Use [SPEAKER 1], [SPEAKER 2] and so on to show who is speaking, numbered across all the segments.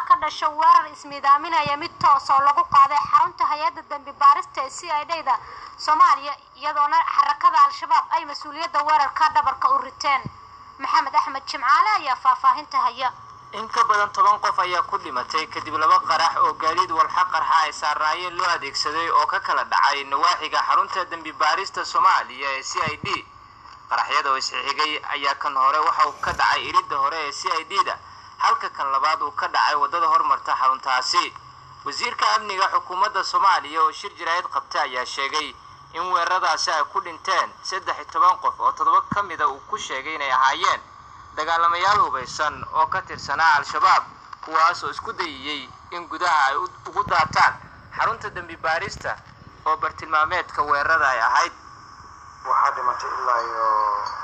[SPEAKER 1] ka dhashay weerar ismiidaaminaya mid toos oo lagu qaaday xarunta hay'adda dambi baarista ee CID-da Soomaaliya iyadoona xarakada Al-Shabaab ay mas'uuliyadda weerarka dhabarka u riteen. Maxamed Axmed Jimcaale ayaa faahfaahinta haya.
[SPEAKER 2] in ka badan 10 qof ayaa ku dhimatay kadib laba qarax oo gaadiid walxa qarxa ay saarnaayeen loo adeegsaday oo ka kala dhacay nawaaxiga xarunta dambi baarista Soomaaliya ee CID. qaraxyada oo isxigay ayaa kan hore waxa uu ka dhacay iridda hore ee CID-da halka kan labaad uu ka dhacay wadada hormarta xaruntaasi. wasiirka amniga xukuumadda Soomaaliya oo shir jiraayad qabtay ayaa sheegay in weeraradaasi ay ku dhinteen 13 qof oo 7 kamid ah uu ku sheegay inay ahaayeen dagaalamayaal hubeysan oo ka tirsanaa Al-Shabaab kuwaas oo isku dayay in gudaha ay ugu daataan xarunta dambi baarista oo bartilmaameedka weerarada ay ahayd.
[SPEAKER 3] waxaa dhimatay ilaa iyo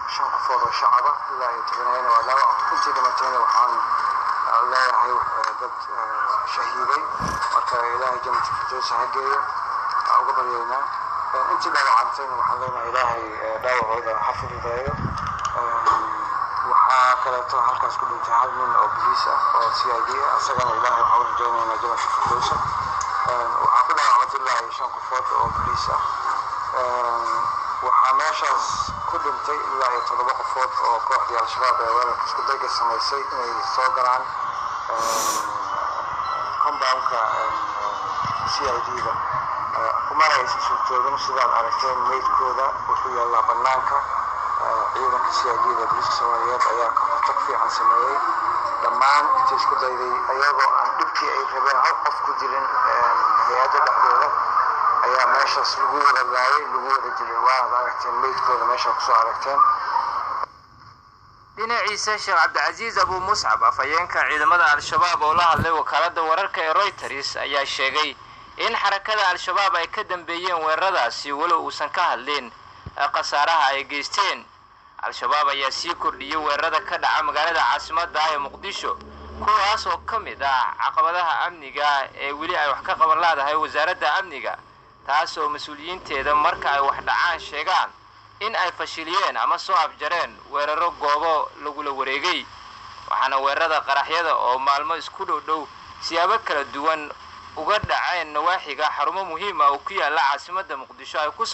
[SPEAKER 3] 5 qof oo shacab ah ilaa iyo 10 oo laba intii dhimatayna waxaan leeyahay dad shahiiday marka ilaahay jannada firdawsa ha geeyo uga baryeynaa intii dhaawacantayna waxaan leenahay ilaahay dhaawacooda ha fududeeyo. waxaa kaleeto halkaas ku dhintay hal nin oo booliis ah oo CID ah asagana ilaahay waxaan rajaynaynaa jannada firdawsa. waxaa ku dhaawacantay ilaa iyo 5 qofood oo booliis ah. waxaa meeshaas ku dhintay ilaa iyo 7 qofood oo kooxdii Al-Shabaab ee weerarka isku dayga samaysay inay soo galaan compound-ka CID-da. kumana aysan suurtoobin sidaad aragteen meydkooda wuxuu yaallaa bannaanka. ciidanka CID-da booliiska Soomaaliyeed ayaa ka hortag fiican sameeyey dhammaan intii isku dayday ayagoo aan dhibkii ay rabeen hal qof ku jirin hay'adda dhexdooda ayaa meeshaas lagu wada laayay lagu wada dilay. waad aragteen meydkooda meesha ku soo aragteen.
[SPEAKER 2] dhinaciisa Sheekh Cabdicaziz Abu Muscab afayeenka ciidamada Al-Shabaab oo la hadlay wakaaladda wararka ee Reuters ayaa sheegay in xarakada Al-Shabaab ay ka dambeeyeen weeraradaasi walow uusan ka hadlin qasaaraha ay geysteen. Al-Shabaab ayaa sii kordhiyay weerarada ka dhaca magaalada caasimadda ah ee Muqdisho kuwaas oo kamid ah caqabadaha amniga ee weli ay wax ka qaban laadahay wasaaradda amniga taas oo mas'uuliyiinteeda marka ay wax dhacaan sheegaan in ay fashiliyeen ama soo afjareen weeraro goobo lagu la wareegay. waxaana weerarada qaraxyada oo maalmo isku dhow siyaabo kala duwan uga dhaceen nawaaxiga xarumo muhiim ah oo ku yaala caasimadda Muqdisho ay ku